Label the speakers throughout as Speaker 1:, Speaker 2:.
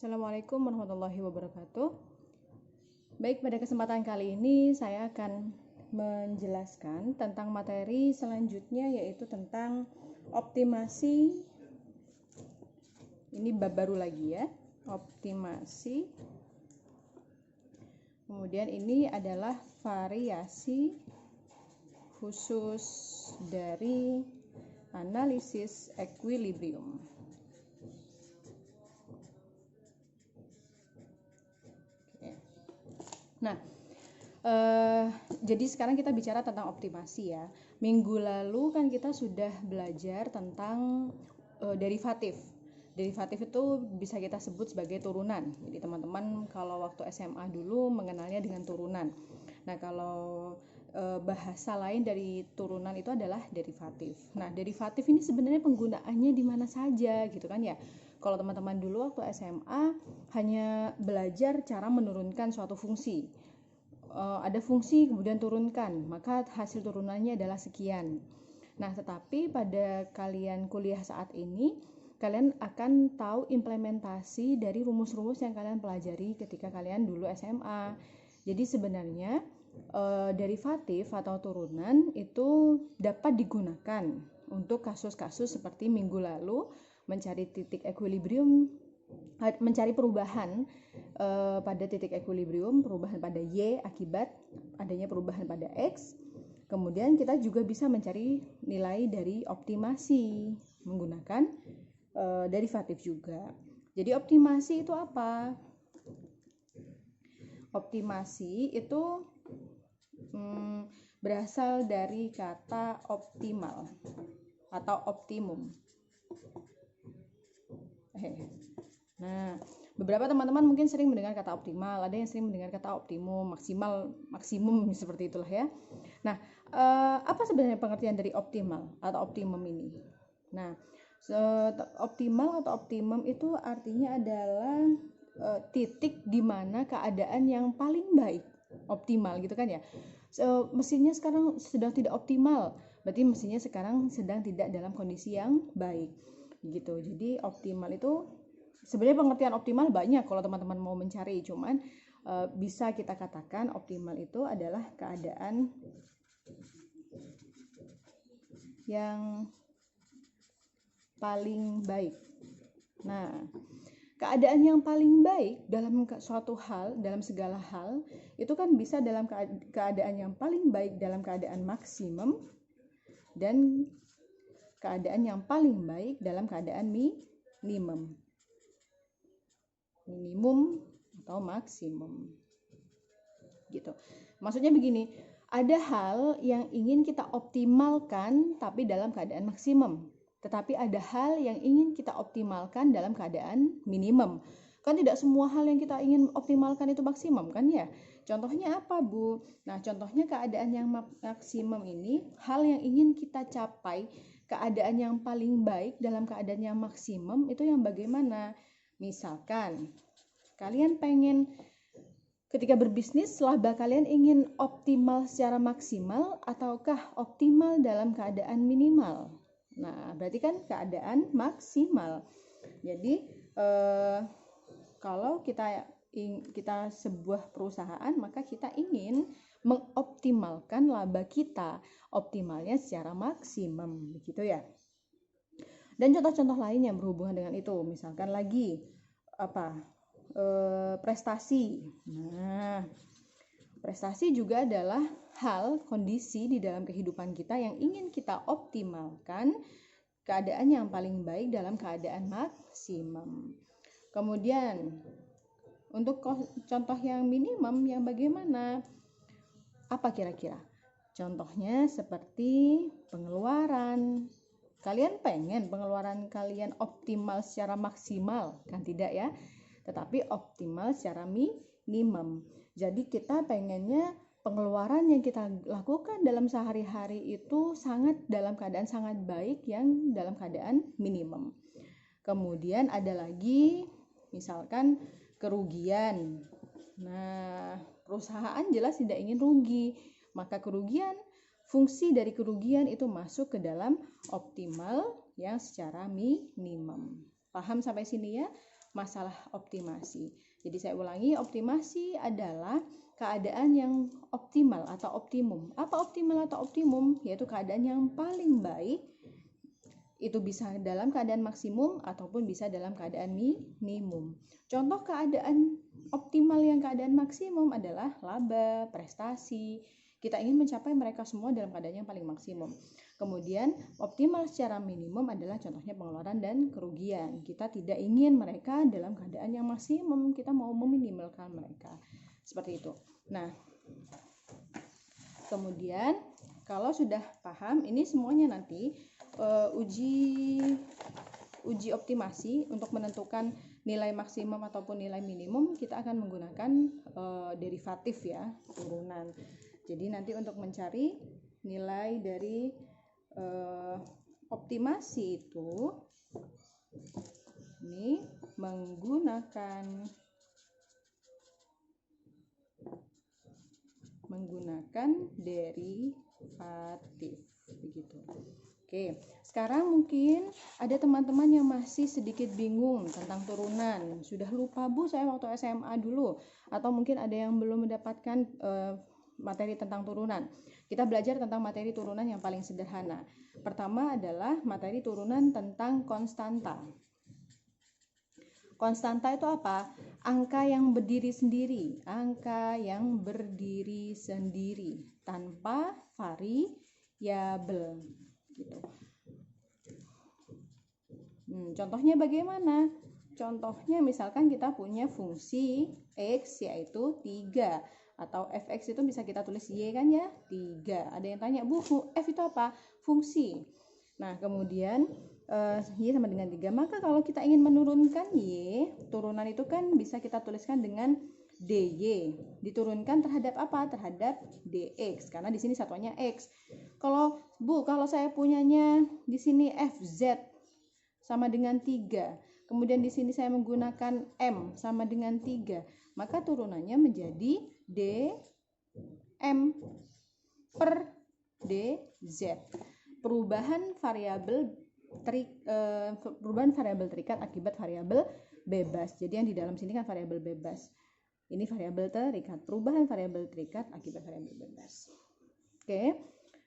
Speaker 1: Assalamualaikum warahmatullahi wabarakatuh. Baik, pada kesempatan kali ini saya akan menjelaskan tentang materi selanjutnya, yaitu tentang optimasi. Ini bab baru lagi ya, optimasi. Kemudian ini adalah variasi khusus dari analisis equilibrium. Nah, jadi sekarang kita bicara tentang optimasi ya. Minggu lalu kan kita sudah belajar tentang derivatif. Derivatif itu bisa kita sebut sebagai turunan. Jadi teman-teman kalau waktu SMA dulu mengenalnya dengan turunan. Nah, kalau bahasa lain dari turunan itu adalah derivatif. Nah, derivatif ini sebenarnya penggunaannya di mana saja gitu kan ya. Kalau teman-teman dulu waktu SMA hanya belajar cara menurunkan suatu fungsi. Ada fungsi kemudian turunkan, maka hasil turunannya adalah sekian. Nah, tetapi pada kalian kuliah saat ini, kalian akan tahu implementasi dari rumus-rumus yang kalian pelajari ketika kalian dulu SMA. Jadi sebenarnya derivatif atau turunan itu dapat digunakan untuk kasus-kasus seperti minggu lalu, mencari titik equilibrium, mencari perubahan pada titik equilibrium, perubahan pada Y akibat adanya perubahan pada X. Kemudian kita juga bisa mencari nilai dari optimasi menggunakan derivatif juga. Jadi optimasi itu apa? Optimasi itu berasal dari kata optimal atau optimum. Nah, beberapa teman-teman mungkin sering mendengar kata optimal, ada yang sering mendengar kata optimum, maksimal, maksimum seperti itulah ya. Nah, apa sebenarnya pengertian dari optimal atau optimum ini? Nah, optimal atau optimum itu artinya adalah titik di mana keadaan yang paling baik, optimal gitu kan ya. Mesinnya sekarang sedang tidak optimal, berarti mesinnya sekarang sedang tidak dalam kondisi yang baik gitu. Jadi optimal itu sebenarnya pengertian optimal banyak kalau teman-teman mau mencari, cuman bisa kita katakan optimal itu adalah keadaan yang paling baik. Nah, keadaan yang paling baik dalam suatu hal, dalam segala hal, itu kan bisa dalam keadaan yang paling baik dalam keadaan maksimum dan keadaan yang paling baik dalam keadaan minimum atau maksimum gitu. Maksudnya begini, ada hal yang ingin kita optimalkan tapi dalam keadaan maksimum, tetapi ada hal yang ingin kita optimalkan dalam keadaan minimum. Kan tidak semua hal yang kita ingin optimalkan itu maksimum kan ya. Contohnya apa, Bu? Nah, contohnya keadaan yang maksimum ini hal yang ingin kita capai, keadaan yang paling baik dalam keadaan yang maksimum itu yang bagaimana? Misalkan kalian pengen ketika berbisnis laba kalian ingin optimal secara maksimal ataukah optimal dalam keadaan minimal? Nah, berarti kan keadaan maksimal. Jadi kalau kita sebuah perusahaan, maka kita ingin mengoptimalkan laba kita, optimalnya secara maksimum, begitu ya. Dan contoh-contoh lain yang berhubungan dengan itu, misalkan lagi prestasi. Nah, prestasi juga adalah hal, kondisi di dalam kehidupan kita yang ingin kita optimalkan, keadaan yang paling baik dalam keadaan maksimum. Kemudian untuk contoh yang minimum yang bagaimana? Apa kira-kira? Contohnya seperti pengeluaran. Kalian pengen pengeluaran kalian optimal secara maksimal? Kan tidak ya, tetapi optimal secara minimum. Jadi kita pengennya pengeluaran yang kita lakukan dalam sehari-hari itu dalam keadaan sangat baik yang dalam keadaan minimum. Kemudian ada lagi misalkan kerugian. Nah, perusahaan jelas tidak ingin rugi, maka fungsi dari kerugian itu masuk ke dalam optimal yang secara minimum. Paham sampai sini ya? masalah optimasi. Jadi saya ulangi, optimasi adalah keadaan yang optimal atau optimum. Apa optimal atau optimum? Yaitu keadaan yang paling baik. Itu bisa dalam keadaan maksimum ataupun bisa dalam keadaan minimum. Contoh keadaan optimal yang keadaan maksimum adalah laba, prestasi. Kita ingin mencapai mereka semua dalam keadaan yang paling maksimum. Kemudian optimal secara minimum adalah contohnya pengeluaran dan kerugian. Kita tidak ingin mereka dalam keadaan yang maksimum, kita mau meminimalkan mereka. Seperti itu. Nah, kemudian kalau sudah paham, ini semuanya nanti uji optimasi untuk menentukan nilai maksimum ataupun nilai minimum, kita akan menggunakan derivatif ya, turunan. Jadi nanti untuk mencari nilai dari optimasi itu ini menggunakan derivatif begitu. Oke, sekarang mungkin ada teman-teman yang masih sedikit bingung tentang turunan. Sudah lupa Bu, saya waktu SMA dulu. Atau mungkin ada yang belum mendapatkan materi tentang turunan. Kita belajar tentang materi turunan yang paling sederhana. Pertama adalah materi turunan tentang konstanta. Konstanta itu apa? Angka yang berdiri sendiri. Angka yang berdiri sendiri tanpa variabel. Gitu. Contohnya bagaimana? Contohnya misalkan kita punya fungsi x yaitu 3 atau fx itu bisa kita tulis y kan ya, 3. Ada yang tanya, Bu, f itu apa? Fungsi. Nah, kemudian y sama dengan 3. Maka kalau kita ingin menurunkan y, turunan itu kan bisa kita tuliskan dengan dy. Diturunkan terhadap apa? Terhadap dx, karena di sini satuannya x. Kalau saya punyanya di sini fz sama dengan 3, kemudian di sini saya menggunakan m sama dengan 3, maka turunannya menjadi dm per dz. Perubahan variabel terikat akibat variabel bebas. Jadi yang di dalam sini kan variabel bebas. Ini variabel terikat. Perubahan variabel terikat akibat variabel bebas. Oke.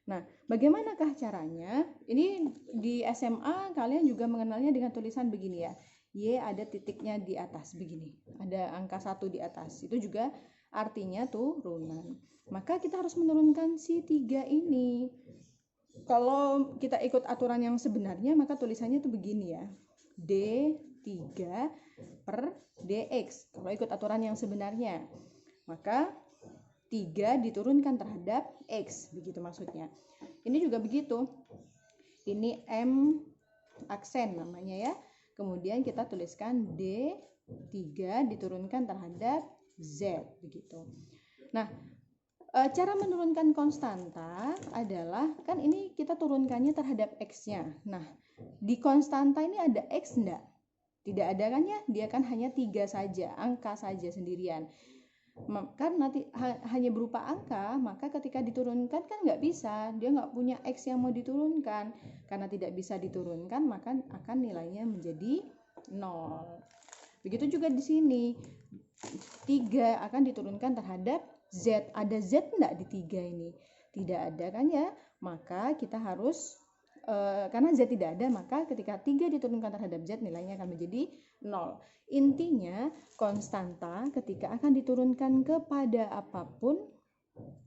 Speaker 1: Nah, bagaimanakah caranya? Ini di SMA kalian juga mengenalnya dengan tulisan begini ya. Y ada titiknya di atas begini. Ada angka 1 di atas. Itu juga artinya turunan. Maka kita harus menurunkan si 3 ini. Kalau kita ikut aturan yang sebenarnya, maka tulisannya tuh begini ya. D3 per dx. Kalau ikut aturan yang sebenarnya, maka 3 diturunkan terhadap x, begitu maksudnya. Ini juga begitu. Ini m aksen namanya ya. Kemudian kita tuliskan D3 diturunkan terhadap z, begitu. Nah, cara menurunkan konstanta adalah, kan ini kita turunkannya terhadap x-nya. Nah, di konstanta ini ada x enggak? Tidak ada kan ya? Dia kan hanya 3 saja, angka saja sendirian. Kan nanti hanya berupa angka, maka ketika diturunkan kan nggak bisa, dia nggak punya x yang mau diturunkan. Karena tidak bisa diturunkan, maka akan nilainya menjadi 0. Begitu juga di sini, 3 akan diturunkan terhadap z. Ada z enggak di 3 ini? Tidak ada kan ya? Maka kita harus karena z tidak ada, maka ketika 3 diturunkan terhadap z, nilainya akan menjadi 0. Intinya, konstanta ketika akan diturunkan kepada apapun,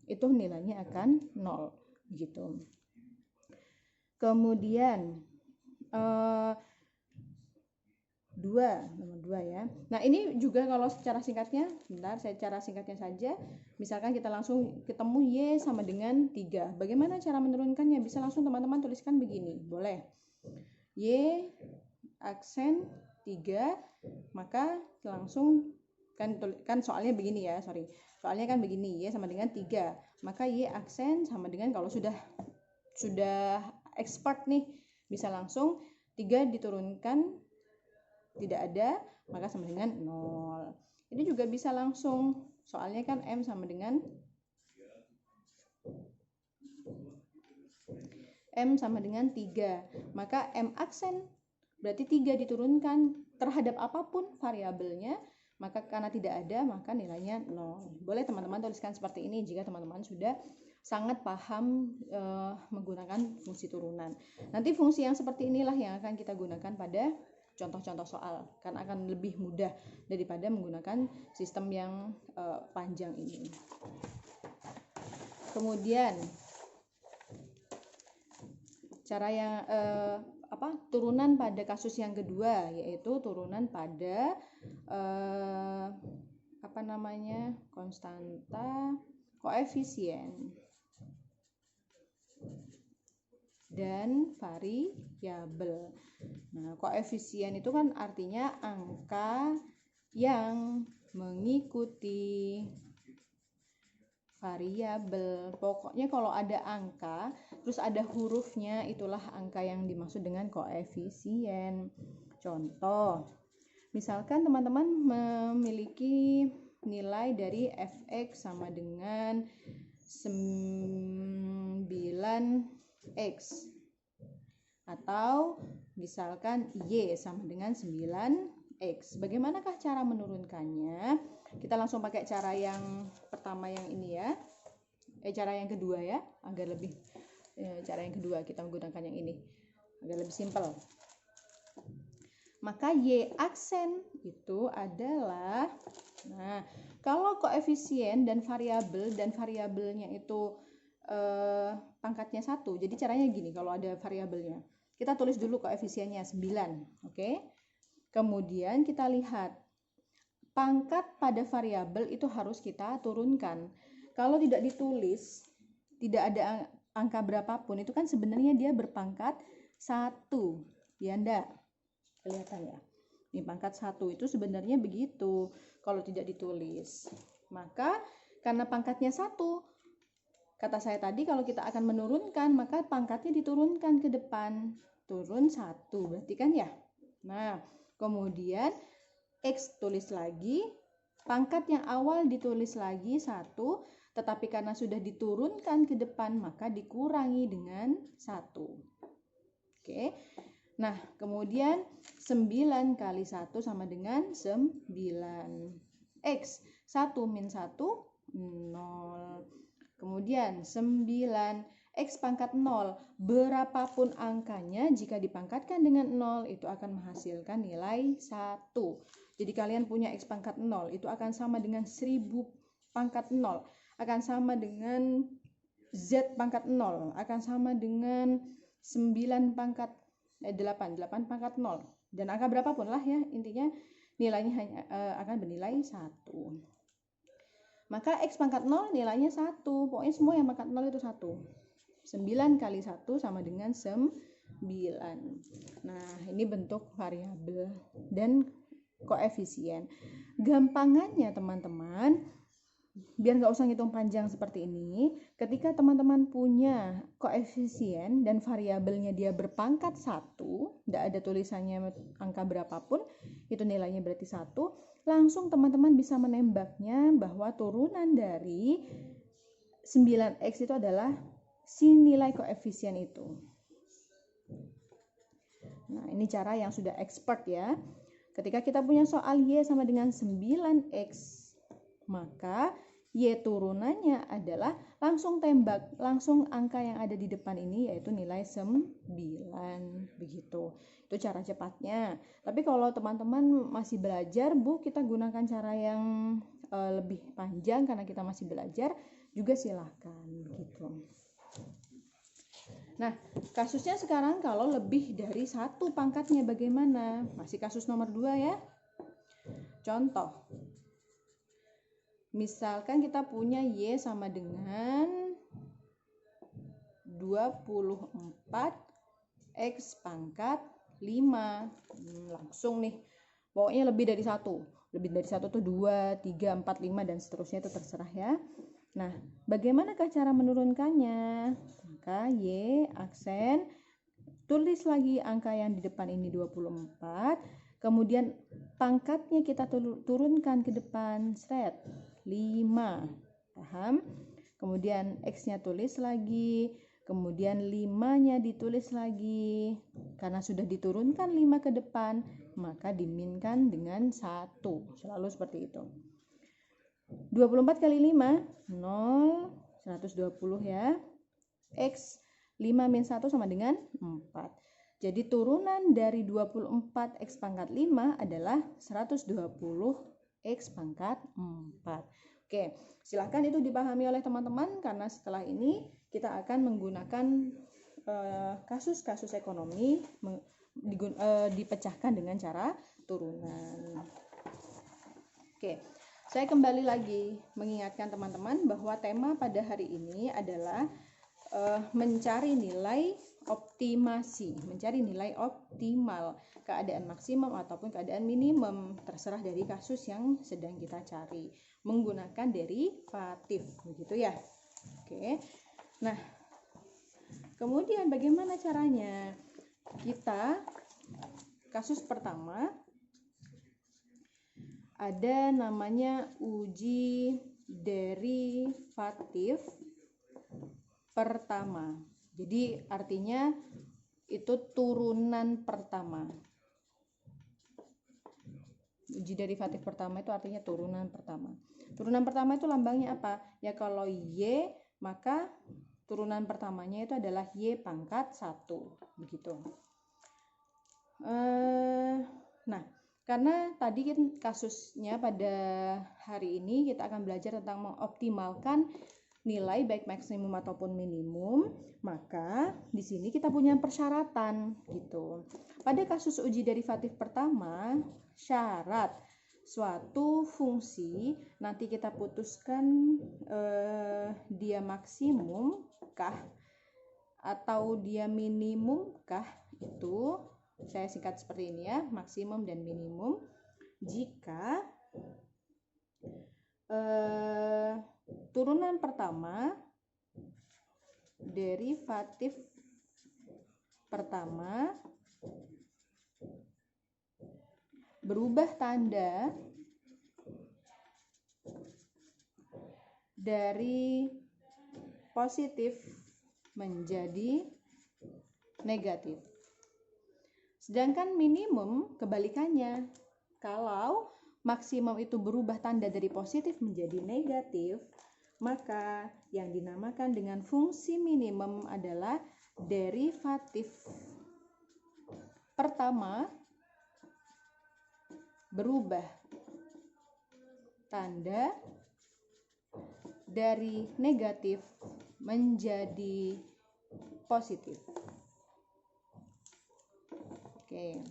Speaker 1: itu nilainya akan 0. Gitu. Kemudian, nomor 2 ya. Nah, ini juga kalau secara singkatnya, bentar saya cara singkatnya saja. Misalkan kita langsung ketemu y sama dengan 3. Bagaimana cara menurunkannya? Bisa langsung teman-teman tuliskan begini, boleh. Y aksen 3, maka langsung kan soalnya begini ya, soalnya kan begini, y sama dengan 3, maka y aksen sama dengan, kalau sudah expert nih, bisa langsung 3 diturunkan tidak ada, maka sama dengan 0. Ini juga bisa langsung, soalnya kan m sama dengan 3, maka m aksen berarti 3 diturunkan terhadap apapun variabelnya, maka karena tidak ada maka nilainya 0. Boleh teman-teman tuliskan seperti ini jika teman-teman sudah sangat paham menggunakan fungsi turunan. Nanti fungsi yang seperti inilah yang akan kita gunakan pada contoh-contoh soal, karena akan lebih mudah daripada menggunakan sistem yang panjang ini. Kemudian cara yang turunan pada kasus yang kedua, yaitu turunan pada konstanta koefisien dan variabel. Nah, koefisien itu kan artinya angka yang mengikuti variabel. Pokoknya kalau ada angka terus ada hurufnya, itulah angka yang dimaksud dengan koefisien. Contoh, misalkan teman-teman memiliki nilai dari fx sama dengan 9x, atau misalkan y sama dengan 9x. Bagaimanakah cara menurunkannya? Kita langsung pakai cara yang pertama yang ini ya. Cara yang kedua ya, agar lebih cara yang kedua kita menggunakan yang ini agar lebih simpel. Maka y aksen itu adalah, nah, kalau koefisien dan variabelnya itu pangkatnya 1. Jadi caranya gini, kalau ada variabelnya, kita tulis dulu koefisiennya 9, oke? Kemudian kita lihat pangkat pada variabel itu harus kita turunkan. Kalau tidak ditulis, tidak ada angka berapapun, itu kan sebenarnya dia berpangkat 1. Ya enggak? Kelihatan ya? Ini pangkat 1 itu sebenarnya begitu kalau tidak ditulis. Maka karena pangkatnya 1, kata saya tadi kalau kita akan menurunkan, maka pangkatnya diturunkan ke depan. Turun 1, berarti kan ya? Nah, kemudian X tulis lagi, pangkat yang awal ditulis lagi 1, tetapi karena sudah diturunkan ke depan, maka dikurangi dengan 1. Oke. Nah, kemudian 9 kali 1 sama dengan 9. X, 1 min 1, 0. Kemudian 9, X pangkat 0. Berapapun angkanya, jika dipangkatkan dengan 0, itu akan menghasilkan nilai 1. Jadi kalian punya X pangkat 0, itu akan sama dengan 1000 pangkat 0. Akan sama dengan Z pangkat 0. Akan sama dengan 9 pangkat 8 pangkat 0. Dan angka berapapun lah ya, intinya nilainya hanya akan bernilai 1. Maka X pangkat 0 nilainya 1. Pokoknya semua yang pangkat 0 itu 1. 9 kali 1 sama dengan 9. Nah, ini bentuk variabel dan koefisien. Gampangannya teman-teman, biar nggak usah ngitung panjang seperti ini, ketika teman-teman punya koefisien dan variabelnya dia berpangkat 1, tidak ada tulisannya angka berapapun, itu nilainya berarti 1, langsung teman-teman bisa menembaknya bahwa turunan dari 9x itu adalah si nilai koefisien itu. Nah, ini cara yang sudah expert ya. Ketika kita punya soal Y sama dengan 9x, maka Y turunannya adalah langsung tembak, langsung angka yang ada di depan ini yaitu nilai 9. Begitu. Itu cara cepatnya. Tapi kalau teman-teman masih belajar, Bu, kita gunakan cara yang lebih panjang karena kita masih belajar, juga silahkan. Begitu. Nah, kasusnya sekarang kalau lebih dari 1 pangkatnya bagaimana? Masih kasus nomor 2 ya. Contoh. Misalkan kita punya Y sama dengan 24 X pangkat 5. Langsung nih. Pokoknya lebih dari 1. Lebih dari 1 tuh 2, 3, 4, 5 dan seterusnya, itu terserah ya. Nah, bagaimanakah cara menurunkannya? Maka Y aksen, tulis lagi angka yang di depan ini 24, kemudian pangkatnya kita turunkan ke depan, 5. Paham? Kemudian X-nya tulis lagi, kemudian 5-nya ditulis lagi. Karena sudah diturunkan 5 ke depan, maka diminkan dengan 1. Selalu seperti itu. 24 kali 5, 0, 120 ya. X 5 min 1 sama dengan 4. Jadi turunan dari 24 X pangkat 5 adalah 120 X pangkat 4. Oke, silahkan itu dipahami oleh teman-teman, karena setelah ini kita akan menggunakan kasus-kasus ekonomi dipecahkan dengan cara turunan. Oke, saya kembali lagi mengingatkan teman-teman bahwa tema pada hari ini adalah mencari nilai optimasi, mencari nilai optimal, keadaan maksimum ataupun keadaan minimum, terserah dari kasus yang sedang kita cari, menggunakan derivatif, begitu ya. Oke, nah kemudian bagaimana caranya? Kita kasus pertama ada namanya uji derivatif pertama. Jadi artinya itu turunan pertama. Uji derivatif pertama itu artinya turunan pertama. Turunan pertama itu lambangnya apa? Ya kalau Y, maka turunan pertamanya itu adalah Y pangkat 1. Begitu. Nah, karena tadi kasusnya pada hari ini kita akan belajar tentang mengoptimalkan nilai baik maksimum ataupun minimum, maka di sini kita punya persyaratan gitu. Pada kasus uji derivatif pertama, syarat suatu fungsi nanti kita putuskan dia maksimum kah atau dia minimum kah, itu saya singkat seperti ini ya, maksimum dan minimum, jika turunan pertama, derivatif pertama berubah tanda dari positif menjadi negatif. Sedangkan minimum kebalikannya. Kalau maksimum itu berubah tanda dari positif menjadi negatif, maka yang dinamakan dengan fungsi minimum adalah derivatif pertama berubah tanda dari negatif menjadi positif. Oke.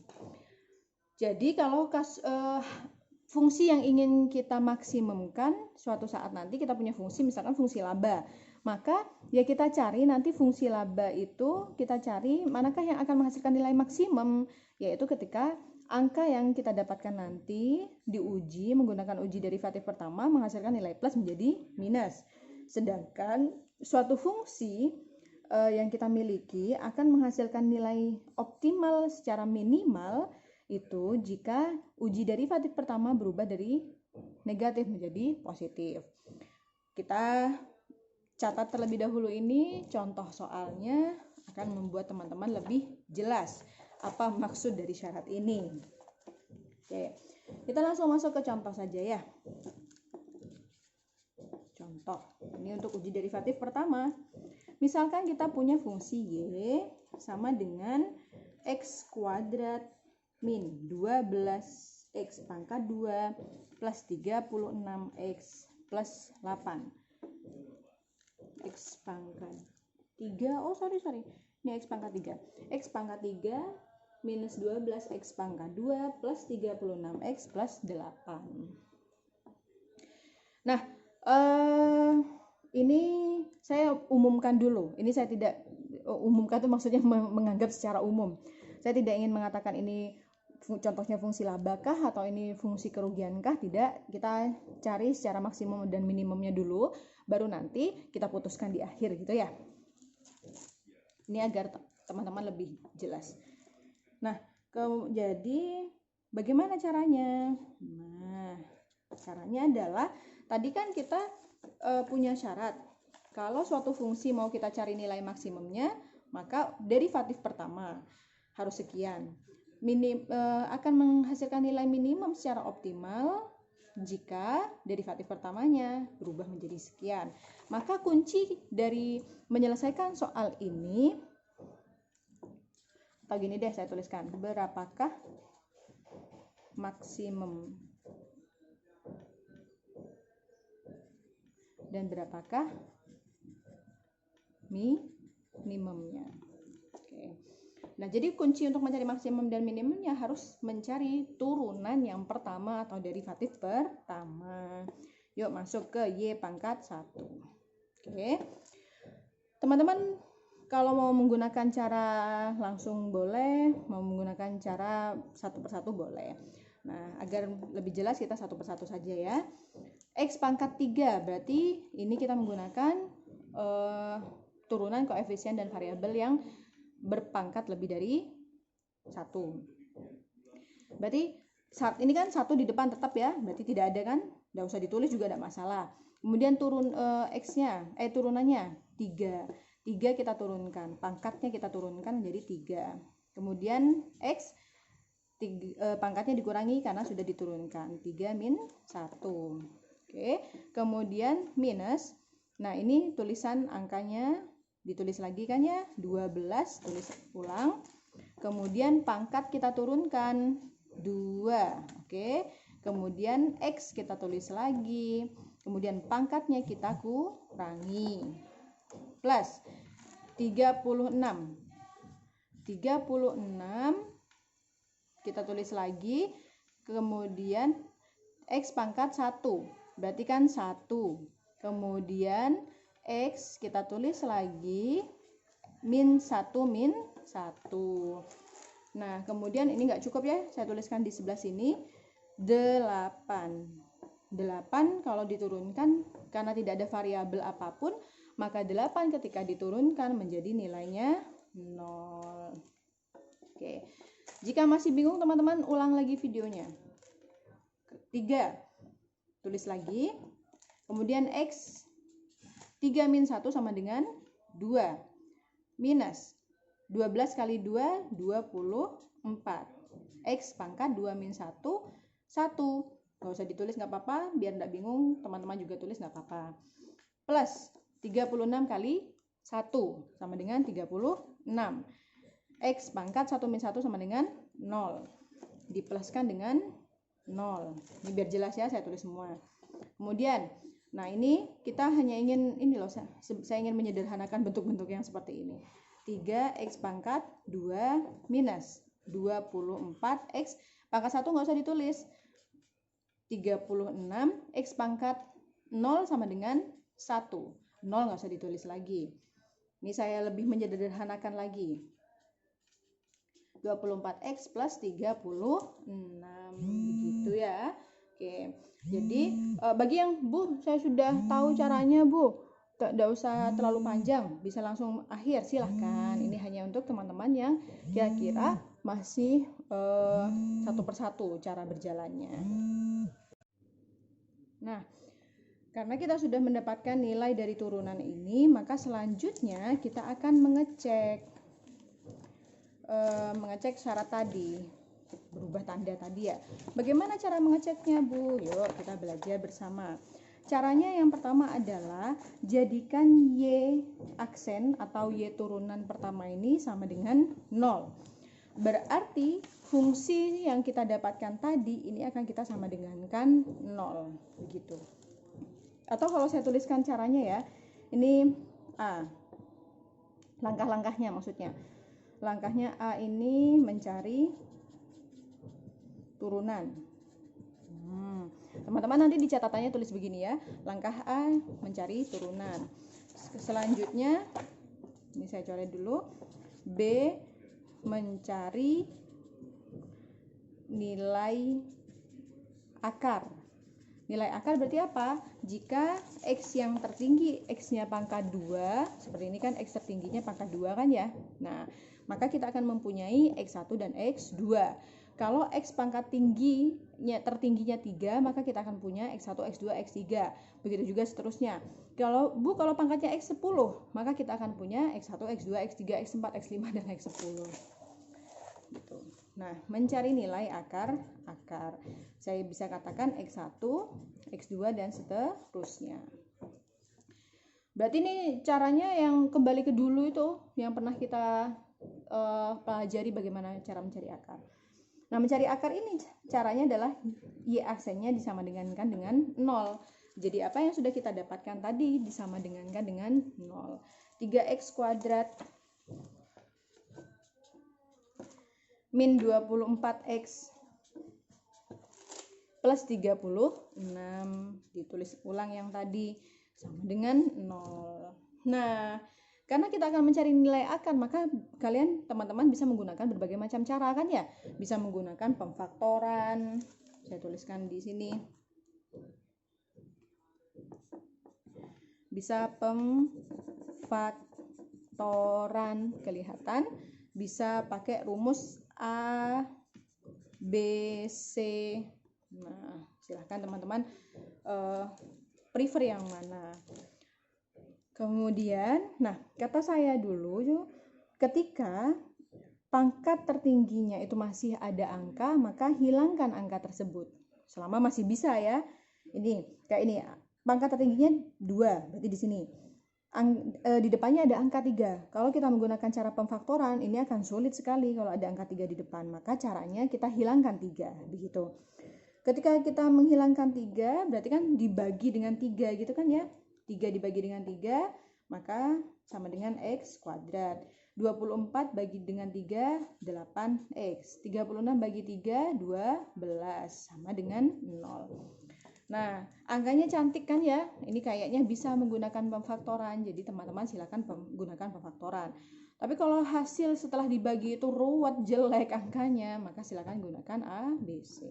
Speaker 1: Jadi kalau fungsi yang ingin kita maksimumkan suatu saat nanti kita punya fungsi, misalkan fungsi laba, maka ya kita cari nanti fungsi laba itu kita cari manakah yang akan menghasilkan nilai maksimum, yaitu ketika angka yang kita dapatkan nanti diuji menggunakan uji derivatif pertama menghasilkan nilai plus menjadi minus. Sedangkan suatu fungsi yang kita miliki akan menghasilkan nilai optimal secara minimal itu jika uji derivatif pertama berubah dari negatif menjadi positif. Kita catat terlebih dahulu ini, contoh soalnya akan membuat teman-teman lebih jelas apa maksud dari syarat ini. Oke, kita langsung masuk ke contoh saja ya. Contoh, ini untuk uji derivatif pertama. Misalkan kita punya fungsi Y sama dengan X kuadrat min 12X pangkat 2 plus 36X plus 8. X pangkat 3, ini X pangkat 3. X pangkat 3 minus 12X pangkat 2 plus 36X plus 8. Nah, ini saya umumkan dulu. Ini saya tidak umumkan itu maksudnya menganggap secara umum. Saya tidak ingin mengatakan ini contohnya fungsi labakah atau ini fungsi kerugiankah, tidak. Kita cari secara maksimum dan minimumnya dulu, baru nanti kita putuskan di akhir gitu ya. Ini agar teman-teman lebih jelas. Nah, jadi bagaimana caranya? Nah, caranya adalah tadi kan kita punya syarat Kalau suatu fungsi mau kita cari nilai maksimumnya, maka derivatif pertama harus sekian. Akan menghasilkan nilai minimum secara optimal jika derivatif pertamanya berubah menjadi sekian. Maka kunci dari menyelesaikan soal ini, atau gini deh saya tuliskan, berapakah maksimum dan berapakah minimumnya. Oke. Nah, jadi kunci untuk mencari maksimum dan minimumnya harus mencari turunan yang pertama atau derivatif pertama. Yuk masuk ke Y pangkat 1. Oke. Teman-teman kalau mau menggunakan cara langsung boleh, mau menggunakan cara satu persatu boleh. Nah, agar lebih jelas kita satu persatu saja ya. X pangkat 3 berarti ini kita menggunakan turunan koefisien dan variabel yang berpangkat lebih dari 1. Berarti saat ini kan 1 di depan tetap ya, berarti tidak ada kan, tidak usah ditulis juga tidak masalah. Kemudian X-nya, turunannya 3 kita turunkan, pangkatnya kita turunkan menjadi 3. Kemudian X pangkatnya dikurangi karena sudah diturunkan, 3 min 1. Oke, kemudian minus, nah ini tulisan angkanya ditulis lagi kan ya, 12, tulis ulang. Kemudian pangkat kita turunkan 2. Oke. Kemudian X kita tulis lagi. Kemudian pangkatnya kita kurangi. Plus 36. 36 kita tulis lagi. Kemudian X pangkat 1. Berarti kan 1. Kemudian X kita tulis lagi min 1 min 1. Nah, kemudian ini enggak cukup ya, saya tuliskan di sebelah sini 8. 8 kalau diturunkan karena tidak ada variabel apapun, maka 8 ketika diturunkan menjadi nilainya 0. Oke. Jika masih bingung teman-teman ulang lagi videonya. 3. Tulis lagi. Kemudian X 3 min 1 sama dengan 2. Minus 12 kali 2, 24. X pangkat 2 min 1, 1. Nggak usah ditulis nggak apa-apa, biar nggak bingung, teman-teman juga tulis nggak apa-apa. Plus 36 kali 1 sama dengan 36. X pangkat 1 min 1 sama dengan 0. Dipluskan dengan 0. Ini biar jelas ya, saya tulis semua. Kemudian nah ini kita hanya ingin ini loh, saya ingin menyederhanakan bentuk-bentuk yang seperti ini. 3x pangkat 2 minus 24x pangkat 1 nggak usah ditulis. 36 x pangkat 0 sama dengan 1. 0 nggak usah ditulis lagi. Ini saya lebih menyederhanakan lagi. 24x plus 36 begitu ya. Oke. Jadi bagi yang Bu saya sudah tahu caranya Bu, tidak usah terlalu panjang, bisa langsung akhir, silahkan. Ini hanya untuk teman-teman yang kira-kira masih satu persatu cara berjalannya. Nah, karena kita sudah mendapatkan nilai dari turunan ini, maka selanjutnya kita akan mengecek syarat tadi. Berubah tanda tadi ya. Bagaimana cara mengeceknya Bu? Yuk kita belajar bersama. Caranya yang pertama adalah jadikan Y aksen atau Y turunan pertama ini sama dengan 0. Berarti fungsi yang kita dapatkan tadi ini akan kita sama dengankan 0. Begitu. Atau kalau saya tuliskan caranya ya, ini A. Langkah-langkahnya maksudnya. Langkahnya A ini mencari turunan. Teman-teman nanti di catatannya tulis begini ya. Langkah A mencari turunan. Selanjutnya ini saya coret dulu. B mencari nilai akar. Nilai akar berarti apa? Jika X yang tertinggi X-nya pangkat 2, seperti ini kan X tertingginya pangkat 2 kan ya. Nah, maka kita akan mempunyai X1 dan X2. Kalau X pangkat tertingginya 3, maka kita akan punya X1, X2, X3. Begitu juga seterusnya. Kalau pangkatnya X10, maka kita akan punya X1, X2, X3, X4, X5, dan X10. Gitu. Nah, mencari nilai akar. Saya bisa katakan X1, X2, dan seterusnya. Berarti ini caranya yang kembali ke dulu itu, yang pernah kita pelajari bagaimana cara mencari akar. Nah, mencari akar ini caranya adalah Y aksennya disamadengankan dengan 0. Jadi apa yang sudah kita dapatkan tadi disamadengankan dengan 0. 3x kuadrat min 24x plus 36, ditulis ulang yang tadi, sama dengan 0. Nah, karena kita akan mencari nilai akar, maka kalian teman-teman bisa menggunakan berbagai macam cara kan ya. Bisa menggunakan pemfaktoran. Saya tuliskan di sini. Bisa pemfaktoran, kelihatan. Bisa pakai rumus A, B, C. Nah, silahkan teman-teman prefer yang mana. Kemudian, kata saya dulu, ketika pangkat tertingginya itu masih ada angka, maka hilangkan angka tersebut. Selama masih bisa ya. Ini, kayak ini, pangkat tertingginya 2, berarti di sini. Di depannya ada angka 3. Kalau kita menggunakan cara pemfaktoran, ini akan sulit sekali kalau ada angka 3 di depan. Maka caranya kita hilangkan 3, begitu. Ketika kita menghilangkan 3, berarti kan dibagi dengan 3 gitu kan ya. 3 dibagi dengan 3, maka sama dengan X kuadrat. 24 bagi dengan 3, 8X. 36 bagi 3, 12. Sama dengan 0. Nah, angkanya cantik kan ya. Ini kayaknya bisa menggunakan pemfaktoran. Jadi teman-teman silakan menggunakan pemfaktoran. Tapi kalau hasil setelah dibagi itu ruwet, jelek angkanya, maka silakan gunakan A, B, C.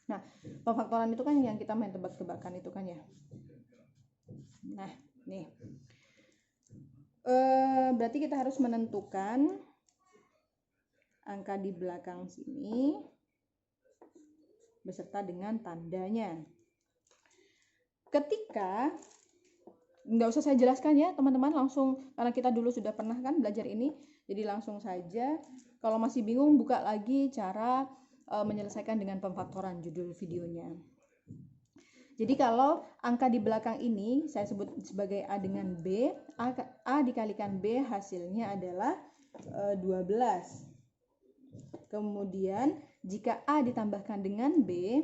Speaker 1: Nah, pemfaktoran itu kan yang kita main tebak-tebakan itu kan ya. Nah, nih. Berarti kita harus menentukan angka di belakang sini beserta dengan tandanya. Ketika, nggak usah saya jelaskan ya teman-teman, langsung, karena kita dulu sudah pernah kan belajar ini, jadi langsung saja. Kalau masih bingung, buka lagi cara menyelesaikan dengan pemfaktoran, judul videonya. Jadi kalau angka di belakang ini saya sebut sebagai A dengan B, A dikalikan B hasilnya adalah 12. Kemudian jika A ditambahkan dengan B,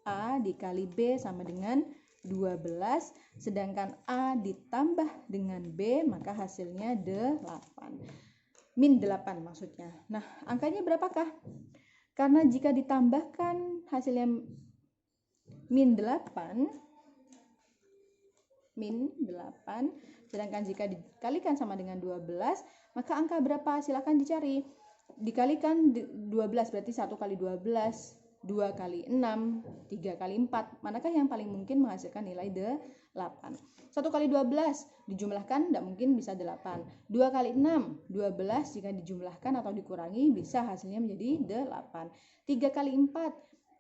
Speaker 1: A dikali B sama dengan 12, sedangkan A ditambah dengan B maka hasilnya 8. Min 8 maksudnya. Nah, angkanya berapakah? Karena jika ditambahkan hasilnya min 8, sedangkan jika dikalikan sama dengan 12, maka angka berapa? Silakan dicari. Dikalikan 12 berarti 1 kali 12, 2 kali 6, 3 kali 4. Manakah yang paling mungkin menghasilkan nilai 8? 1 kali 12 dijumlahkan tidak mungkin bisa 8. 2 kali 6, 12 jika dijumlahkan atau dikurangi bisa hasilnya menjadi 8. 3 kali 4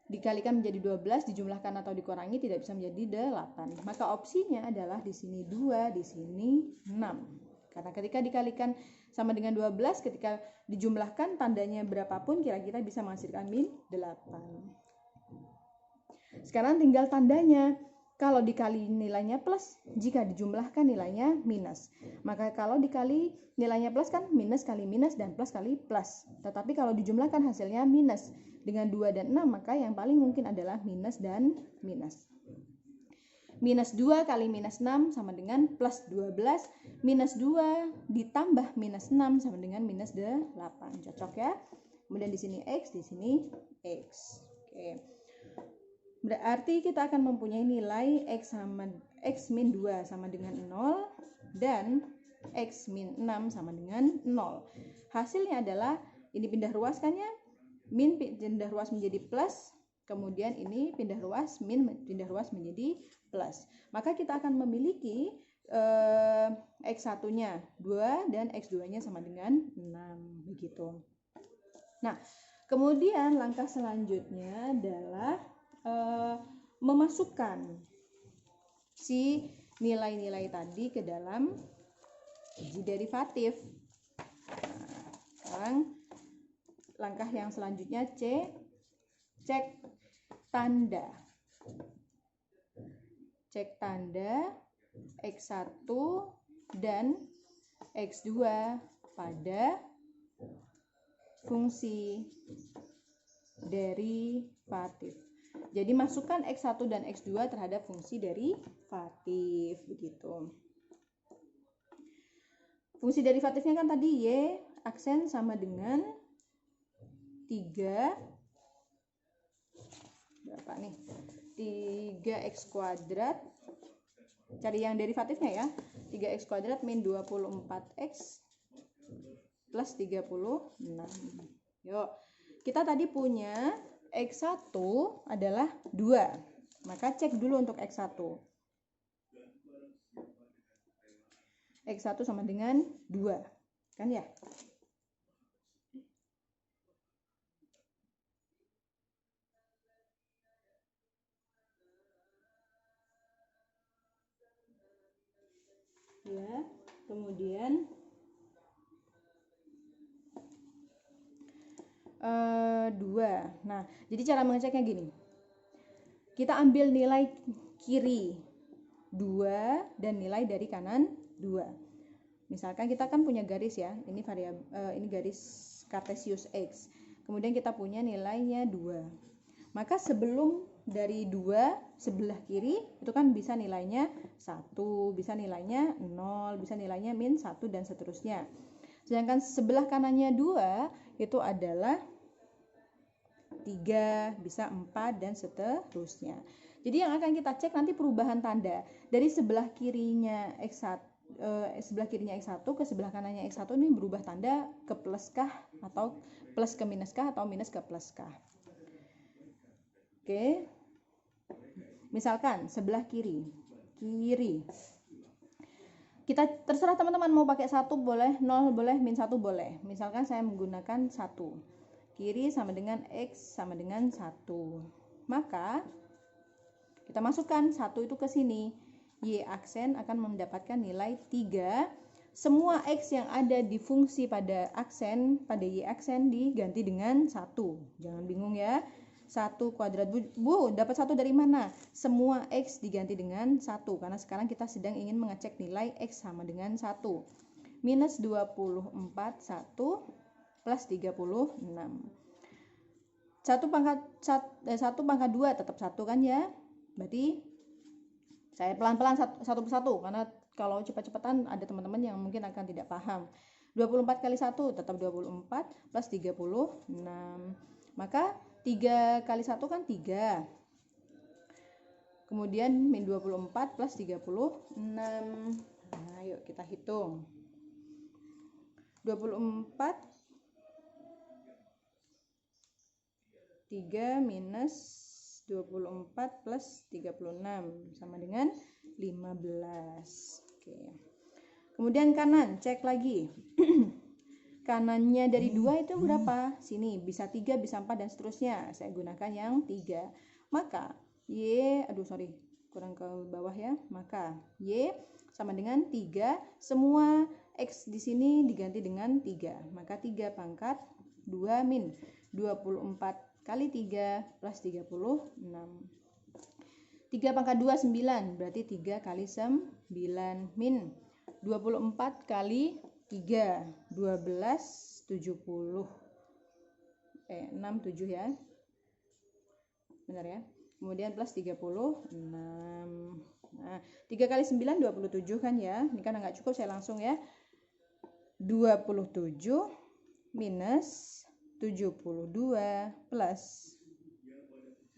Speaker 1: dikalikan menjadi 12, dijumlahkan atau dikurangi tidak bisa menjadi 8. Maka opsinya adalah di sini 2, di sini 6. Karena ketika dikalikan sama dengan 12, ketika dijumlahkan tandanya berapapun kira-kira bisa menghasilkan min 8. Sekarang tinggal tandanya. Kalau dikali nilainya plus, jika dijumlahkan nilainya minus. Maka kalau dikali nilainya plus kan minus kali minus dan plus kali plus. Tetapi kalau dijumlahkan hasilnya minus. Dengan 2 dan 6 maka yang paling mungkin adalah minus dan minus. Minus 2 kali minus 6 sama dengan plus 12. Minus 2 ditambah minus 6 sama dengan minus 8. Cocok ya? Kemudian di sini X, di sini X. Oke. Berarti kita akan mempunyai nilai X min 2 sama dengan 0 dan X min 6 sama dengan 0. Hasilnya adalah ini pindah ruas kan ya? Min pindah ruas menjadi plus, kemudian ini pindah ruas, min pindah ruas menjadi plus. Maka kita akan memiliki X1-nya 2 dan X2-nya sama dengan 6 begitu. Nah, Kemudian langkah selanjutnya adalah memasukkan si nilai-nilai tadi ke dalam uji derivatif. Nah, sekarang langkah yang selanjutnya C, cek tanda. Cek tanda X1 dan X2 pada fungsi derivatif. Jadi masukkan X1 dan X2 terhadap fungsi derivatif, begitu. Fungsi derivatifnya kan tadi Y aksen sama dengan 3 berapa nih? 3x kuadrat. Cari yang derivatifnya ya. 3x kuadrat min 24x plus 36. Yuk, kita tadi punya X1 adalah 2. Maka cek dulu untuk X1. X1 sama dengan 2. Kan ya? Ya, kemudian 2. Nah, jadi cara mengeceknya gini. Kita ambil nilai kiri 2 dan nilai dari kanan 2. Misalkan kita kan punya garis ya. Ini variabel ini garis Cartesius X. Kemudian kita punya nilainya 2. Maka sebelum dari 2 sebelah kiri itu kan bisa nilainya 1, bisa nilainya 0, bisa nilainya min 1 dan seterusnya. Sedangkan sebelah kanannya 2 itu adalah 3, bisa 4 dan seterusnya. Jadi yang akan kita cek nanti perubahan tanda dari sebelah kirinya X1 ke sebelah kanannya X1 ini berubah tanda ke plus kah atau plus ke minus kah atau minus ke plus kah. Oke. Misalkan sebelah kiri. Kita terserah teman-teman mau pakai 1 boleh, 0 boleh, min 1 boleh. Misalkan saya menggunakan 1. Kiri sama dengan X sama dengan 1. Maka kita masukkan 1 itu ke sini. Y aksen akan mendapatkan nilai 3. Semua X yang ada di fungsi pada Y aksen diganti dengan 1. Jangan bingung ya. 1 kuadrat, Bu, dapat 1 dari mana? Semua X diganti dengan 1, karena sekarang kita sedang ingin mengecek nilai X sama dengan 1. Minus 24, 1 plus 36. 1 pangkat 2 tetap 1 kan ya? Berarti saya pelan-pelan satu persatu, karena kalau cepat-cepatan ada teman-teman yang mungkin akan tidak paham. 24 kali 1 tetap 24 plus 36. Maka 3 kali 1 kan 3. Kemudian min 24 plus 36. Nah, yuk kita hitung. 24 3 minus 24 plus 36 sama dengan 15. Oke. Kemudian kanan, cek lagi. Kanannya dari 2 itu berapa? Sini, bisa 3, bisa 4 dan seterusnya. Saya gunakan yang 3. Maka Y, kurang ke bawah ya. Maka Y sama dengan 3. Semua X di sini diganti dengan 3. Maka 3 pangkat 2 min 24 kali 3 plus 36. 3 pangkat 2, 9. Berarti 3 kali 9 min 24 kali 3, 12, 70. 6, 7 ya. Benar ya. Kemudian plus 36. Nah, 3 kali 9, 27 kan ya. Ini kan nggak cukup, saya langsung ya. 27 minus 72 plus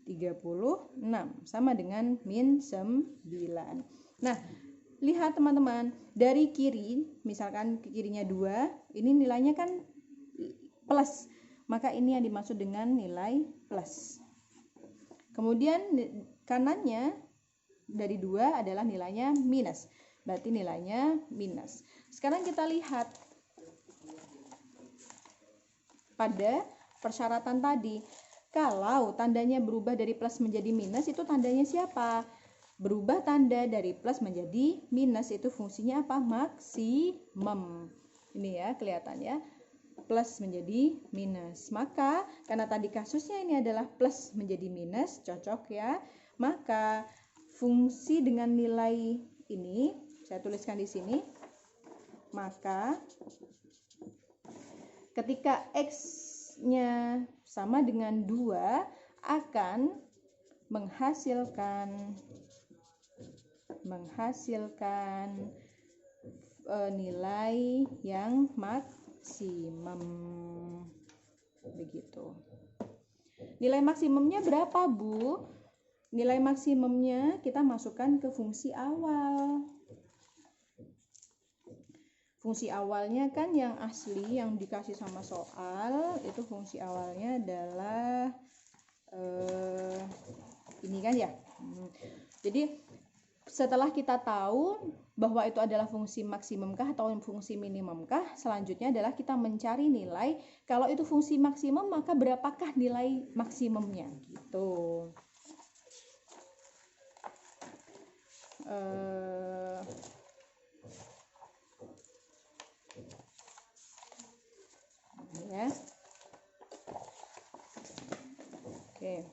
Speaker 1: 36 sama dengan min 9. Nah, lihat teman-teman, dari kiri, misalkan ke kirinya 2, ini nilainya kan plus. Maka ini yang dimaksud dengan nilai plus. Kemudian kanannya dari 2 adalah nilainya minus. Berarti nilainya minus. Sekarang kita lihat pada persyaratan tadi. Kalau tandanya berubah dari plus menjadi minus, itu tandanya siapa? Berubah tanda dari plus menjadi minus, itu fungsinya apa? Maksimum. Ini ya, kelihatan ya. Plus menjadi minus. Maka karena tadi kasusnya ini adalah plus menjadi minus, cocok ya. Maka fungsi dengan nilai ini saya tuliskan di sini. Maka ketika X-nya sama dengan 2 akan menghasilkan nilai yang maksimum. Begitu. Nilai maksimumnya berapa, Bu? Nilai maksimumnya kita masukkan ke fungsi awal. Fungsi awalnya kan yang asli yang dikasih sama soal, itu fungsi awalnya adalah ini kan ya. Jadi setelah kita tahu bahwa itu adalah fungsi maksimumkah atau fungsi minimumkah, selanjutnya adalah kita mencari nilai. Kalau itu fungsi maksimum, maka berapakah nilai maksimumnya gitu. Ya. Oke.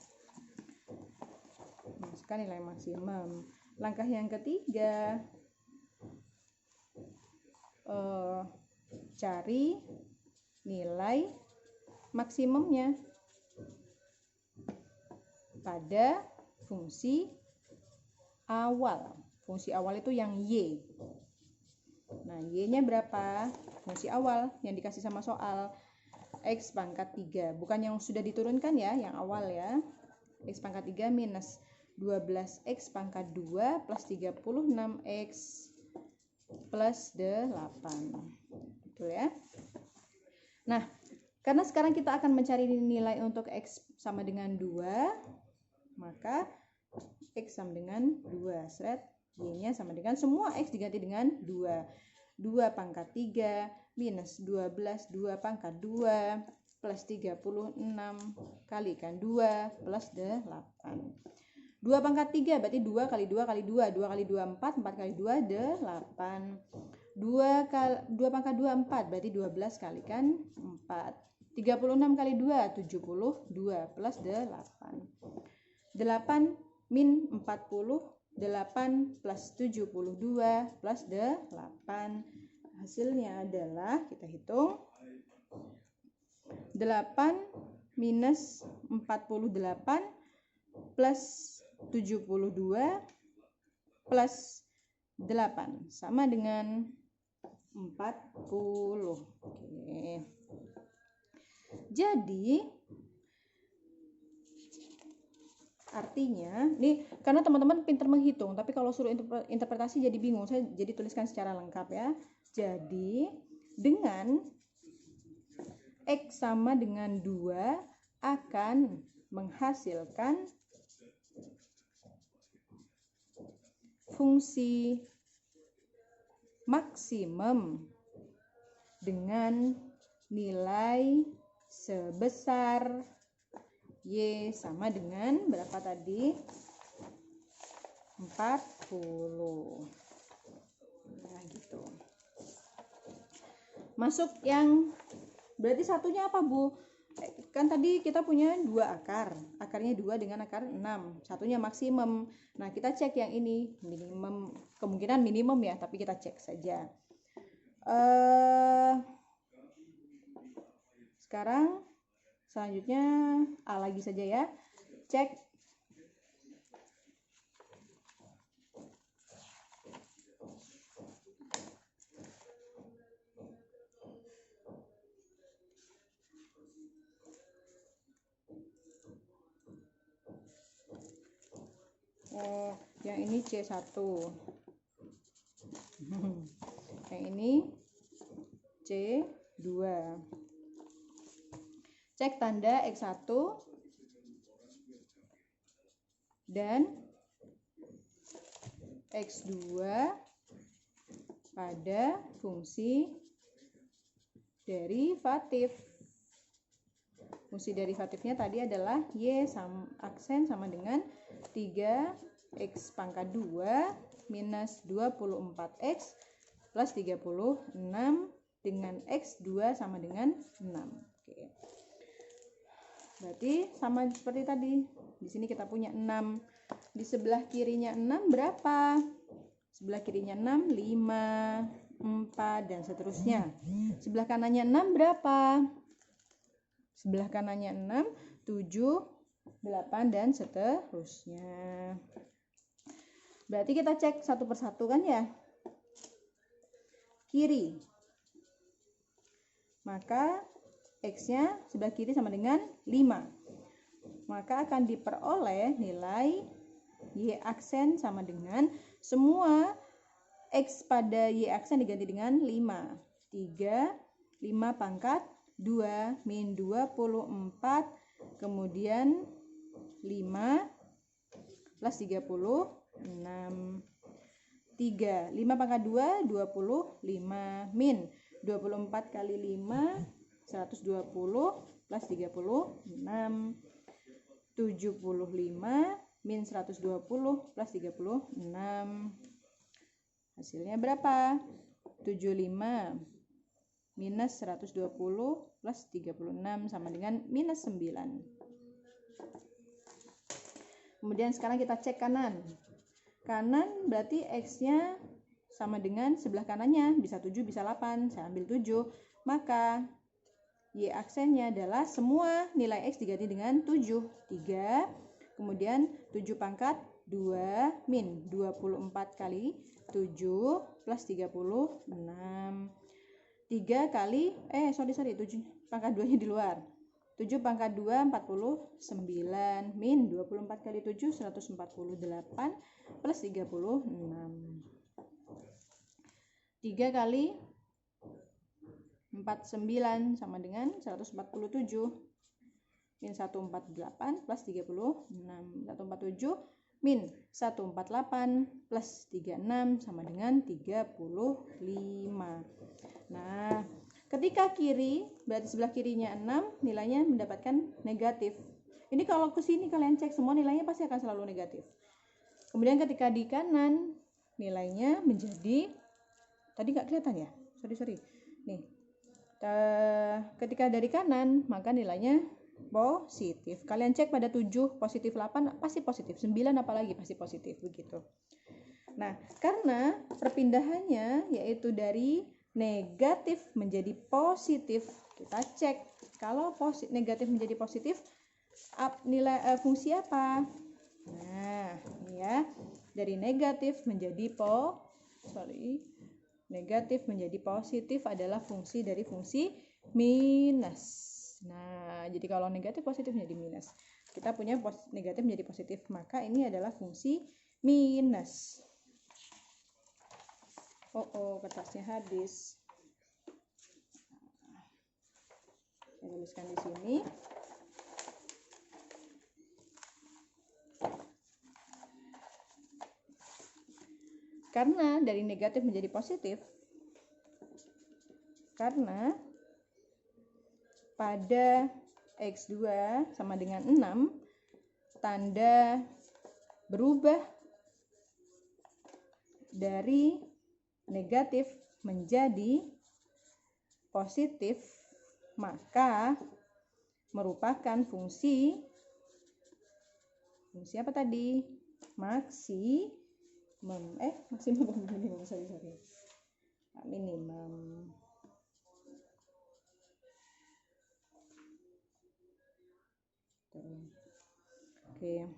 Speaker 1: Masukkan nilai maksimum. Langkah yang ketiga, cari nilai maksimumnya pada fungsi awal. Fungsi awal itu yang Y. Nah, Y-nya berapa? Fungsi awal yang dikasih sama soal. X pangkat 3. Bukan yang sudah diturunkan ya, yang awal ya. X pangkat 3 minus 12X pangkat 2 plus 36X plus 8. Betul ya? Nah, karena sekarang kita akan mencari nilai untuk X sama dengan 2, maka X sama dengan 2. Seret, Y-nya sama dengan semua X diganti dengan 2. 2 pangkat 3 minus 12 2 pangkat 2 plus 36 kalikan 2 plus 8. 2 pangkat 3 berarti 2 kali 2 kali 2. 2 kali 2 4, 4 kali 2 8. 2 pangkat 2 4 berarti 12 kalikan 4. 36 kali 2 72 plus 8. 8 min 40. 8 plus 72 plus 8. Hasilnya adalah, kita hitung, 8 minus 48 plus 72 plus 8 sama dengan 40. Oke. Jadi artinya, nih karena teman-teman pintar menghitung, tapi kalau suruh interpretasi jadi bingung, saya jadi tuliskan secara lengkap ya. Jadi dengan X sama dengan 2 akan menghasilkan fungsi maksimum dengan nilai sebesar Y sama dengan berapa tadi? 40. Nah, gitu. Masuk yang berarti satunya apa, Bu? Kan tadi kita punya 2 akar. Akarnya 2 dengan akar 6. Satunya maksimum. Nah, kita cek yang ini minimum, kemungkinan minimum ya, tapi kita cek saja. Sekarang selanjutnya A lagi saja ya. Cek yang ini C1. Yang ini C2. Cek tanda X1 dan X2 pada fungsi derivatif. Fungsi derivatifnya tadi adalah Y aksen sama dengan 3x pangkat 2 minus 24x plus 36 dengan x2 sama dengan 6. Oke. Berarti sama seperti tadi. Di sini kita punya 6. Di sebelah kirinya 6 berapa? Sebelah kirinya 6, 5, 4, dan seterusnya. Sebelah kanannya 6 berapa? Sebelah kanannya 6, 7, 8, dan seterusnya. Berarti kita cek satu persatu kan ya? Kiri. Maka X-nya sebelah kiri sama dengan 5. Maka akan diperoleh nilai Y aksen sama dengan semua X pada Y aksen diganti dengan 5. 3, 5 pangkat 2 min 24, kemudian 5 plus 36. 3, 5 pangkat 2, 25 min 24 kali 5, 120 plus 36, 75 min 120 plus 36. Hasilnya berapa? 75 minus 120 plus 36 sama dengan minus 9. Kemudian sekarang kita cek kanan. Kanan berarti X-nya sama dengan sebelah kanannya, bisa 7 bisa 8. Saya ambil 7. Maka Y aksennya adalah semua nilai X diganti dengan 7. 3, kemudian 7 pangkat 2 min 24 kali 7 plus 36. 3 kali 7 pangkat 2 nya di luar. 7 pangkat 2 49 min 24 kali 7 148 plus 36. 3 kali 49 sama dengan 147 min 148 plus 36. 147 min 148 plus 36 sama dengan 35. Nah, ketika kiri, berarti sebelah kirinya 6, nilainya mendapatkan negatif. Ini kalau ke sini kalian cek semua nilainya pasti akan selalu negatif. Kemudian ketika di kanan, nilainya menjadi, tadi nggak kelihatan ya? Sorry. Nih, ketika dari kanan, maka nilainya positif. Kalian cek pada 7, positif 8, pasti positif. 9 apalagi pasti positif, begitu. Nah, karena perpindahannya yaitu dari negatif menjadi positif, kita cek kalau negatif menjadi positif nilai fungsi apa. Nah, ini ya, dari negatif menjadi negatif menjadi positif adalah fungsi dari fungsi minus. Nah, jadi kalau negatif positif menjadi minus, kita punya negatif menjadi positif, maka ini adalah fungsi minus. Kertasnya habis. Saya tuliskan di sini. Karena dari negatif menjadi positif, karena pada X2 sama dengan 6, tanda berubah dari negatif menjadi positif, maka merupakan fungsi apa tadi? Maksimum minimum. Oke.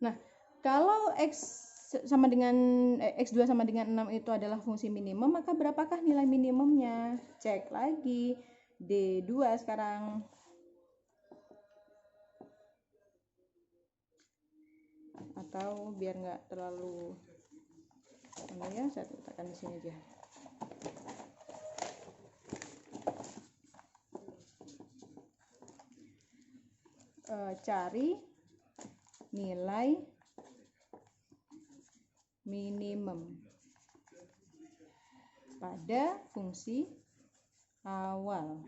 Speaker 1: Nah, kalau X2 sama dengan 6 itu adalah fungsi minimum, maka berapakah nilai minimumnya? Cek lagi D2 sekarang. Atau biar nggak terlalu saya letakkan di sini aja. Cari nilai minimum pada fungsi awal.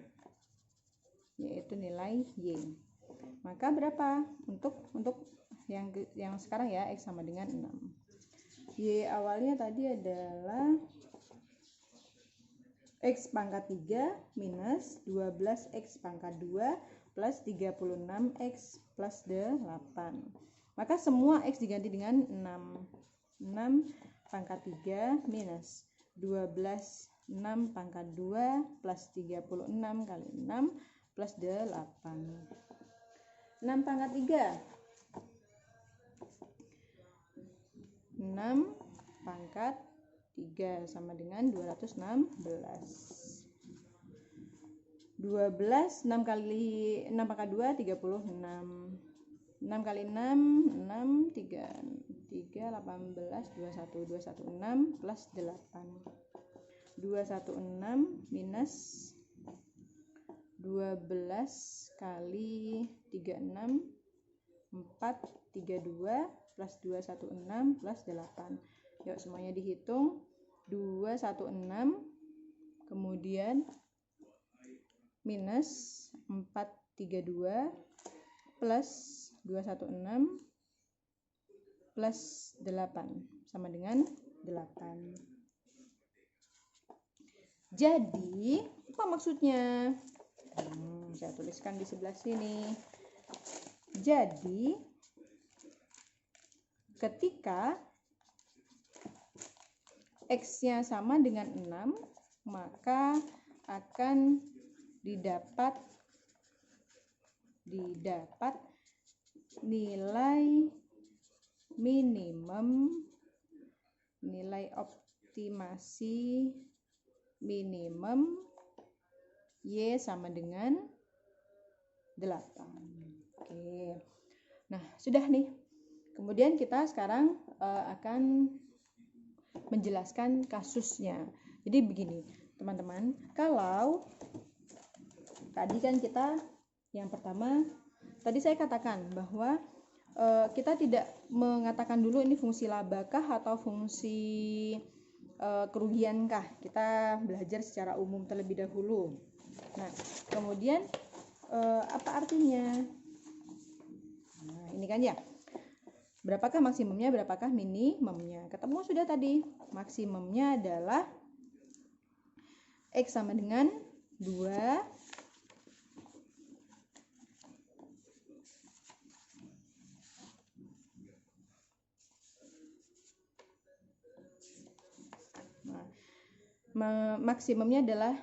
Speaker 1: yaitu nilai Y. Maka berapa untuk yang sekarang ya, X sama dengan 6. Y awalnya tadi adalah X pangkat 3 minus 12X pangkat 2 plus 36X plus 8. Maka semua X diganti dengan 6. 6 pangkat 3 minus 12 6 pangkat 2 plus 36 kali 6 plus 8. 6 pangkat 3 6 pangkat 3 sama dengan 216. 12 6 kali 6 pangkat 2 36. 6 kali 6 6 3 18 21 216 plus 8. 216 minus 12 kali 36 432 plus 216 plus 8. Yuk semuanya dihitung. 216 kemudian minus 432 plus 216 plus 8 sama dengan 8. Jadi apa maksudnya? Saya tuliskan di sebelah sini. Jadi ketika X-nya sama dengan 6, maka akan didapat nilai minimum, nilai optimasi minimum Y sama dengan 8. Oke. Nah, sudah nih. Kemudian kita sekarang akan menjelaskan kasusnya. Jadi begini, teman-teman, kalau tadi kan kita yang pertama, tadi saya katakan bahwa kita tidak mengatakan dulu ini fungsi labakah atau fungsi kerugiankah. Kita belajar secara umum terlebih dahulu. Nah, kemudian apa artinya? Nah, ini kan ya. Berapakah maksimumnya, berapakah minimumnya? Ketemu sudah tadi. Maksimumnya adalah X sama dengan 2 maksimumnya adalah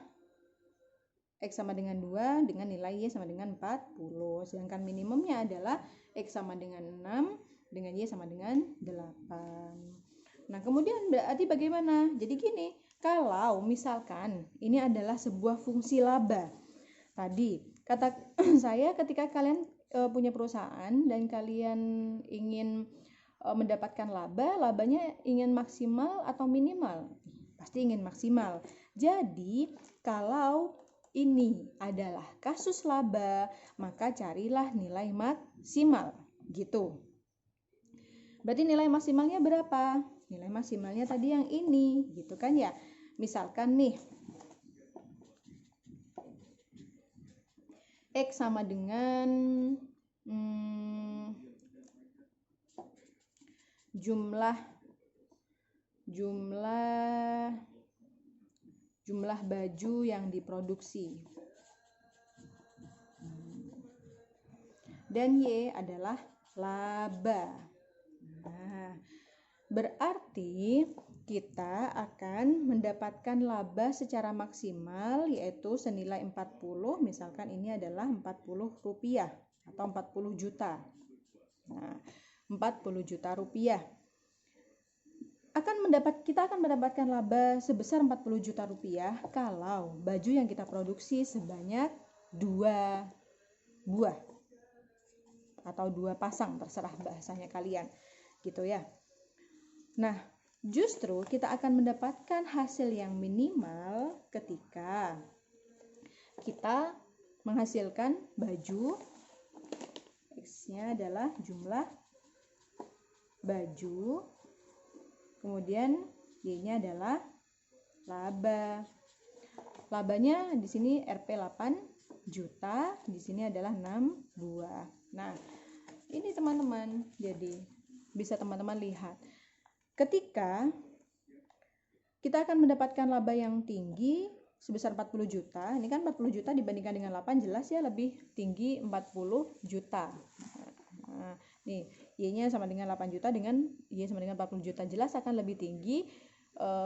Speaker 1: X sama dengan 2 dengan nilai Y sama dengan 40. Sedangkan minimumnya adalah X sama dengan 6 dengan Y sama dengan 8. Nah, kemudian berarti bagaimana? Jadi gini, kalau misalkan ini adalah sebuah fungsi laba. Tadi, kata saya ketika kalian punya perusahaan dan kalian ingin mendapatkan laba, labanya ingin maksimal atau minimal? Pasti ingin maksimal. Jadi, kalau ini adalah kasus laba, maka carilah nilai maksimal, gitu. Berarti nilai maksimalnya berapa? Nilai maksimalnya tadi yang ini, gitu kan ya. Misalkan nih, X sama dengan jumlah baju yang diproduksi. Dan Y adalah laba. Nah, berarti kita akan mendapatkan laba secara maksimal yaitu senilai 40, misalkan ini adalah 40 rupiah atau 40 juta. Nah, 40 juta rupiah. Kita akan mendapatkan laba sebesar 40 juta rupiah kalau baju yang kita produksi sebanyak 2 buah atau 2 pasang, terserah bahasanya kalian, gitu ya. Nah, justru kita akan mendapatkan hasil yang minimal ketika kita menghasilkan baju, X-nya adalah jumlah baju, kemudian Y-nya adalah laba. Labanya di sini Rp 8 juta, di sini adalah 6 buah. Nah, ini teman-teman, jadi bisa teman-teman lihat. Ketika kita akan mendapatkan laba yang tinggi sebesar 40 juta, ini kan 40 juta dibandingkan dengan 8 jelas ya lebih tinggi 40 juta. Nah, nih, Y-nya sama dengan 8 juta dengan Y sama dengan 40 juta, jelas akan lebih tinggi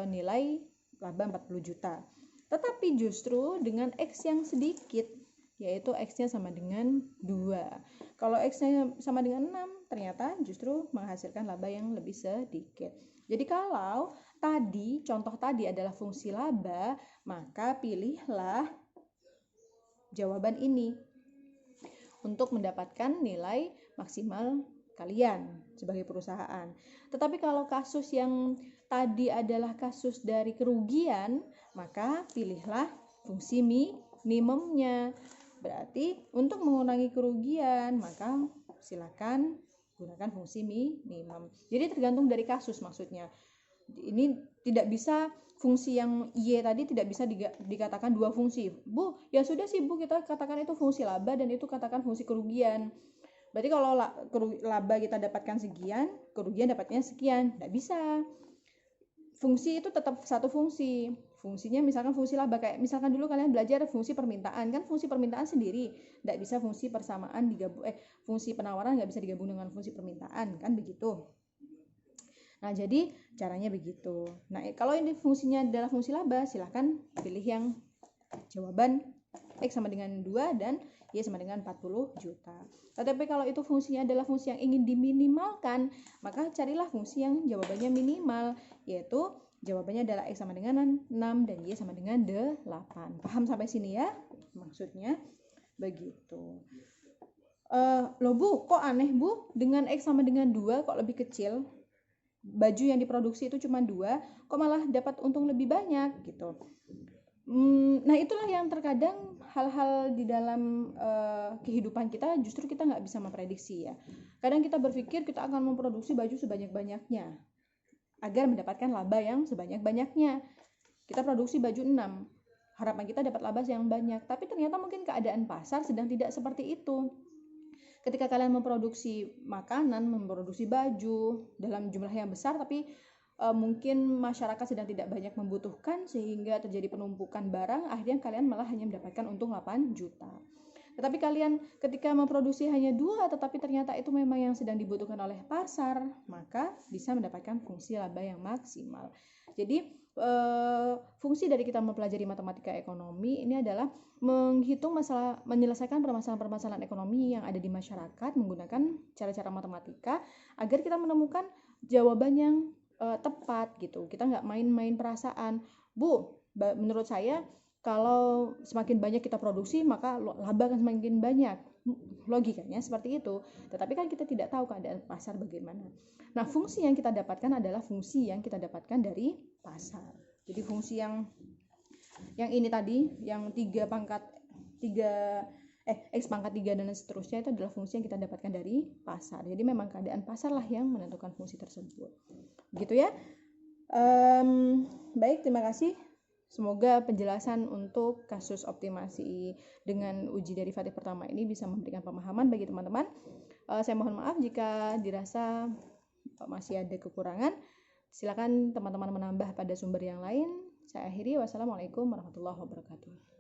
Speaker 1: nilai laba 40 juta. Tetapi justru dengan X yang sedikit, yaitu X-nya sama dengan 2. Kalau X-nya sama dengan 6, ternyata justru menghasilkan laba yang lebih sedikit. Jadi kalau tadi, contoh tadi adalah fungsi laba, maka pilihlah jawaban ini untuk mendapatkan nilai maksimal kalian sebagai perusahaan. Tetapi kalau kasus yang tadi adalah kasus dari kerugian, maka pilihlah fungsi minimumnya. Berarti untuk mengurangi kerugian, maka silakan gunakan fungsi minimum. Jadi tergantung dari kasus maksudnya. Ini tidak bisa fungsi yang Y tadi tidak bisa dikatakan dua fungsi. Bu, ya sudah sih Bu, kita katakan itu fungsi laba dan itu katakan fungsi kerugian. Berarti kalau laba kita dapatkan sekian, kerugian dapatnya sekian. Tidak bisa. Fungsi itu tetap satu fungsi. Fungsinya misalkan fungsi laba, kayak misalkan dulu kalian belajar fungsi permintaan, kan fungsi permintaan sendiri, tidak bisa fungsi persamaan digabung, fungsi penawaran nggak bisa digabung dengan fungsi permintaan, kan begitu. Nah, jadi caranya begitu. Nah, kalau ini fungsinya adalah fungsi laba, silahkan pilih yang jawaban X sama dengan 2 dan Y sama dengan 40 juta. Tetapi kalau itu fungsinya adalah fungsi yang ingin diminimalkan, maka carilah fungsi yang jawabannya minimal, yaitu jawabannya adalah X sama dengan 6 dan Y sama dengan 8. Paham sampai sini ya? Maksudnya begitu. Loh Bu, kok aneh Bu? Dengan X sama dengan 2 kok lebih kecil? Baju yang diproduksi itu cuma 2, kok malah dapat untung lebih banyak gitu. Nah, itulah yang terkadang hal-hal di dalam kehidupan kita justru kita nggak bisa memprediksi ya. Kadang kita berpikir kita akan memproduksi baju sebanyak-banyaknya agar mendapatkan laba yang sebanyak-banyaknya. Kita produksi baju 6, harapan kita dapat laba yang banyak, tapi ternyata mungkin keadaan pasar sedang tidak seperti itu. Ketika kalian memproduksi makanan, memproduksi baju dalam jumlah yang besar, tapi mungkin masyarakat sedang tidak banyak membutuhkan sehingga terjadi penumpukan barang, akhirnya kalian malah hanya mendapatkan untung 8 juta. Tetapi kalian ketika memproduksi hanya 2, tetapi ternyata itu memang yang sedang dibutuhkan oleh pasar, maka bisa mendapatkan fungsi laba yang maksimal. Jadi fungsi dari kita mempelajari matematika ekonomi ini adalah menghitung masalah, menyelesaikan permasalahan-permasalahan ekonomi yang ada di masyarakat menggunakan cara-cara matematika agar kita menemukan jawaban yang tepat gitu. Kita nggak main-main perasaan. Bu, menurut saya kalau semakin banyak kita produksi maka laba akan semakin banyak. Logikanya seperti itu. Tetapi kan kita tidak tahu keadaan pasar bagaimana. Nah, fungsi yang kita dapatkan adalah fungsi yang kita dapatkan dari pasar. Jadi fungsi yang ini tadi, yang 3 pangkat 3 X pangkat 3 dan seterusnya, itu adalah fungsi yang kita dapatkan dari pasar. Jadi memang keadaan pasar lah yang menentukan fungsi tersebut. Gitu ya. Baik, terima kasih. Semoga penjelasan untuk kasus optimasi dengan uji derivatif pertama ini bisa memberikan pemahaman bagi teman-teman. Saya mohon maaf jika dirasa masih ada kekurangan. Silakan teman-teman menambah pada sumber yang lain. Saya akhiri. Wassalamualaikum warahmatullahi wabarakatuh.